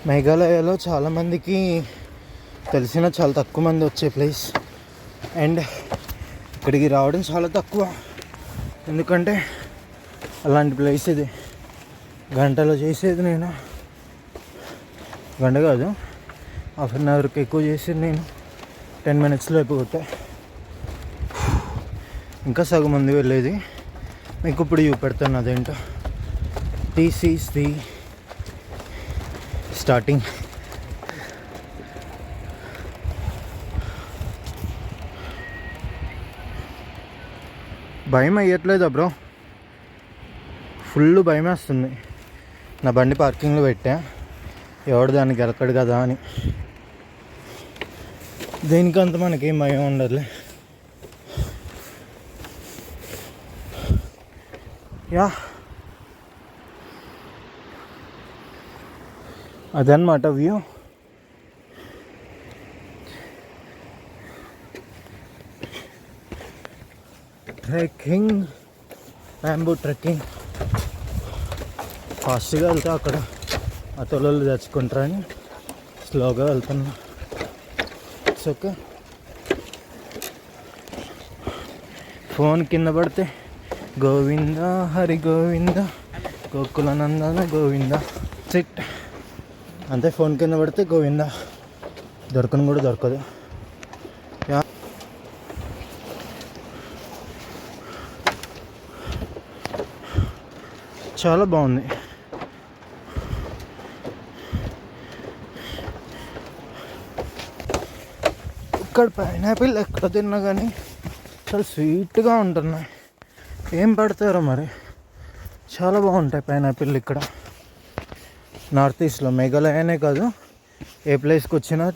మేఘాలయలో చాలామందికి తెలిసిన చాలా తక్కువ మంది వచ్చే ప్లేస్. అండ్ ఇక్కడికి రావడం చాలా తక్కువ, ఎందుకంటే అలాంటి ప్లేస్ ఇది. గంటలో చేసేది నేను, గంట కాదు, హాఫ్ అన్ అవర్కి ఎక్కువ చేసేది నేను 10 minutesలో అయిపోతే. ఇంకా సగం మంది వెళ్ళేది, మీకు ఇప్పుడు చూపెడతాను అదేంటో. This is the starting. భయం అయ్యట్లేదా బ్రో? ఫుల్ భయం వేస్తుంది. నా బండి పార్కింగ్లో పెట్టా, ఎవడు దానికి గెలకడు కదా అని. దేనికంత మనకేం భయం ఉండదులే. యా, అదనమాట వ్యూ. Trekking, bamboo trekking. ఫాస్ట్గా వెళ్తే అక్కడ ఆ తొలలు తెచ్చుకుంటారని స్లోగా వెళ్తున్నా. It's okay. ఫోన్ కింద పడితే గోవింద హరి గోవింద గోకుల నందన గోవింద సిట్ అంతే. ఫోన్ కింద పడితే గోవింద, దొరకను కూడా దొరకదు. చాలా బాగుంది. ఇక్కడ పైనాపిల్ ఎక్కడ తిన్నా కానీ చాలా స్వీట్గా ఉంటున్నాయి. ఏం పడతారో మరి, చాలా బాగుంటాయి పైనాపిల్ ఇక్కడ. నార్త్ ఈస్ట్లో మేఘాలయనే కాదు, ఏ ప్లేస్కి వచ్చినా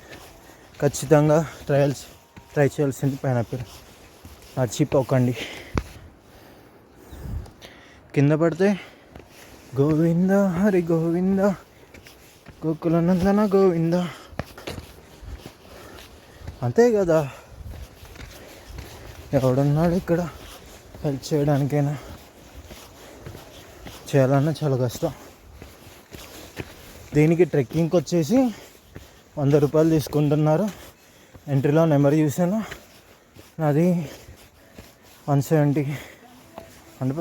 ఖచ్చితంగా ట్రై చేయాల్సింది పైనాపిల్. మర్చిపోకండి. కింద పడితే గోవింద హరి గోవింద గోకుల నందన గోవింద, అంతే కదా. ఎవడున్నాడు ఇక్కడ హెల్ప్ చేయడానికైనా? చేయాలన్నా చాలా కష్టం. దీనికి ట్రెక్కింగ్కి వచ్చేసి 100 రూపాయలు తీసుకుంటున్నారు. ఎంట్రీలో నెంబర్ చూసాను, నాది 170, అంటే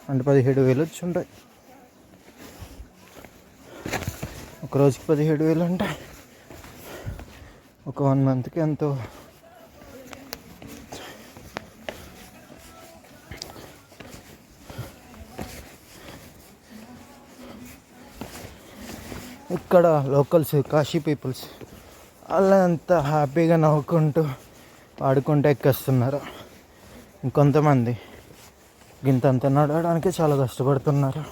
17,000 వచ్చి ఉంటాయి. ఒక రోజుకి 17,000 ఉంటాయి. ఒక 1 monthకి ఎంతో. ఇక్కడ లోకల్స్, కాశీ పీపుల్స్ అలా ఎంత హ్యాపీగా నవ్వుకుంటూ ఆడుకుంటూ ఎక్కేస్తున్నారు. ఇంకొంతమంది గింతంత నడవడానికి చాలా కష్టపడుతున్నారు.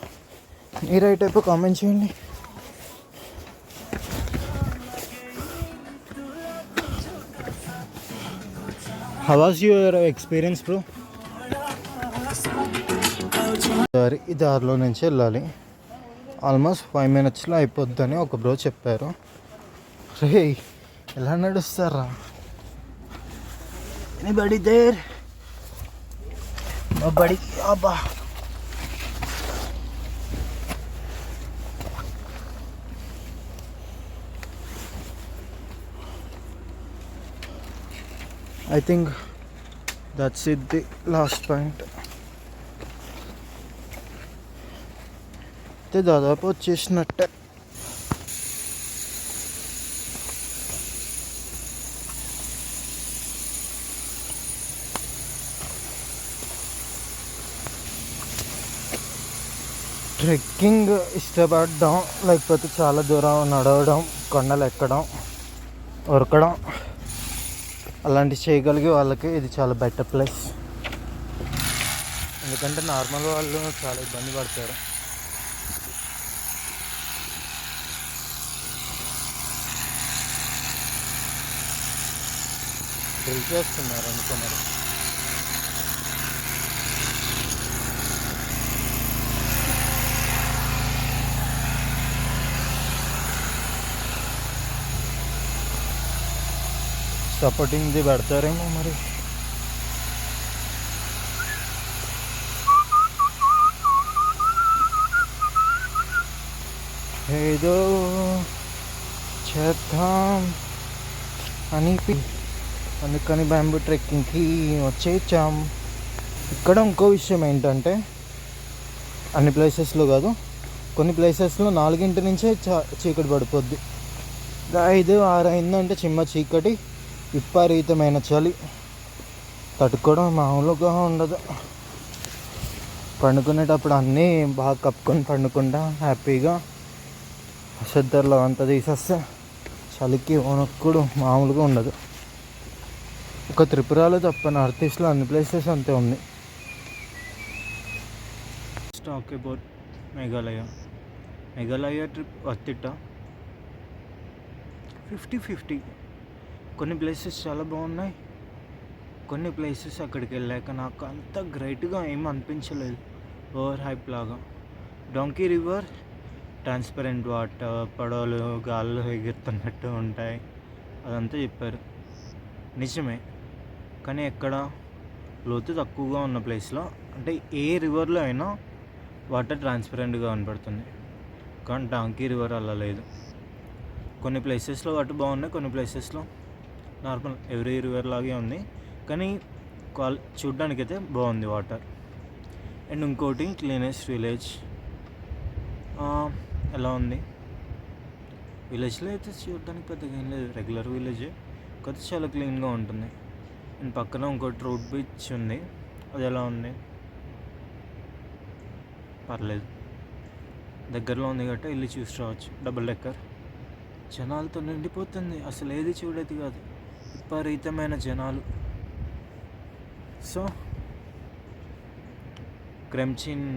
ఈ రైట్ అయిపో కామెంట్ చేయండి. How was your experience bro? సరే, ఈ దారిలో నుంచి వెళ్ళాలి. ఆల్మోస్ట్ 5 minutesలో అయిపోద్దని ఒక బ్రో చెప్పారు. రే, ఎలా నడుస్తారా? Anybody there? నోబడీ. అబ్బా, I think that's it, the last point. అయితే దాదాపు వచ్చేసినట్టే. ట్రెక్కింగ్ ఇష్టపడడం, లేకపోతే చాలా దూరం నడవడం, కొండలు ఎక్కడం, ఉరకడం అలాంటివి చేయగలిగే వాళ్ళకి ఇది చాలా బెటర్ ప్లేస్. ఎందుకంటే నార్మల్ వాళ్ళు చాలా ఇబ్బంది పడతారు. డ్రిల్ చేస్తున్నారు అనుకో మరి. సపోర్టింగ్ది పెడతారేమో మరి. ఏదో చేద్దాం అని అందుకని బ్యాంబూ ట్రెక్కింగ్కి వచ్చేచ్చాం. ఇక్కడ ఇంకో విషయం ఏంటంటే అన్ని ప్లేసెస్లో కాదు, కొన్ని ప్లేసెస్లో 4 నుంచే చీకటి పడిపోద్ది. 5, 6 అయిందంటే చిమ్మ చీకటి, విపరీతమైన చలి, తట్టుకోవడం మామూలుగా ఉండదు. పండుకునేటప్పుడు అన్నీ బాగా కప్పుకొని పండుకుంటా హ్యాపీగా. చెద్దర్లో అంతా తీసేస్తే చలికి వణుకుడు మామూలుగా ఉండదు. ఒక త్రిపురలో తప్ప నార్త్ ఈస్ట్లో అన్ని ప్లేసెస్ అంతే ఉంది. Talk about Meghalaya trip worth it 50-50. కొన్ని ప్లేసెస్ చాలా బాగున్నాయి, కొన్ని ప్లేసెస్ అక్కడికి వెళ్ళాక నాకు అంత గ్రేట్గా ఏం అనిపించలేదు, ఓవర్ హైప్ లాగా. డాంకీ రివర్ ట్రాన్స్పరెంట్ వాటర్, పడవలు గాల్లో ఎగురుతున్నట్టు ఉంటాయి, అదంతా చెప్పారు, నిజమే. కానీ ఎక్కడ లోతు తక్కువగా ఉన్న ప్లేస్లో, అంటే ఏ రివర్లో అయినా వాటర్ ట్రాన్స్పరెంట్గా కనపడుతుంది, కానీ డాంకీ రివర్ అలా లేదు. కొన్ని ప్లేసెస్లో వాటర్ బాగున్నాయి, కొన్ని ప్లేసెస్లో నార్మల్ ఎవ్రీ రివర్ లాగే ఉంది, కానీ చూడ్డానికైతే బాగుంది వాటర్. అండ్ ఇంకోటి క్లీనెస్ట్ విలేజ్ ఎలా ఉంది. విలేజ్లో అయితే చూడడానికి పెద్దగా ఏం లేదు, రెగ్యులర్ విలేజ్, కాకపోతే చాలా క్లీన్గా ఉంటుంది. అండ్ పక్కన ఇంకోటి రోడ్ బీచ్ ఉంది, అది ఎలా ఉంది, పర్లేదు, దగ్గరలో ఉంది కాబట్టి వెళ్ళి చూసి రావచ్చు. డబుల్ డెక్కర్, జనాలతో నిండిపోతుంది, అసలు ఏది చూడేది కాదు, విపరీతమైన జనాలు. సో క్రెమ్చిన్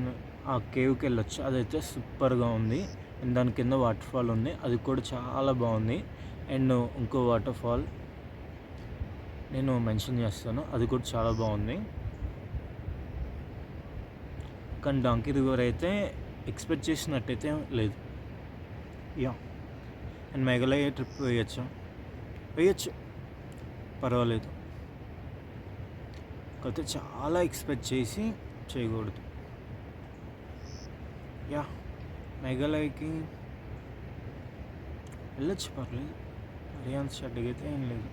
ఆ కేవ్కి వెళ్ళొచ్చు, అదైతే సూపర్గా ఉంది. అండ్ దాని కింద వాటర్ ఫాల్ ఉంది, అది కూడా చాలా బాగుంది. అండ్ ఇంకో వాటర్ ఫాల్ నేను మెన్షన్ చేస్తాను, అది కూడా చాలా బాగుంది. కానీ డాంకీ రివర్ అయితే ఎక్స్పెక్ట్ చేసినట్టయితే లేదు. యా, అండ్ మేఘాలయ ట్రిప్ వేయచ్చు, పర్వాలేదు, కాకపోతే చాలా ఎక్స్పెక్ట్ చేసి చేయకూడదు. యా, మేఘాలయకి వెళ్ళొచ్చు, పర్లేదు, మరి అంత షడ్డగా అయితే ఏం లేదు.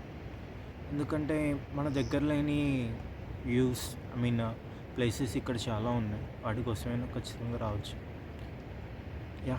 ఎందుకంటే మన దగ్గర లేని వ్యూస్, ప్లేసెస్ ఇక్కడ చాలా ఉన్నాయి, వాటి కోసమైనా ఖచ్చితంగా రావచ్చు. యా.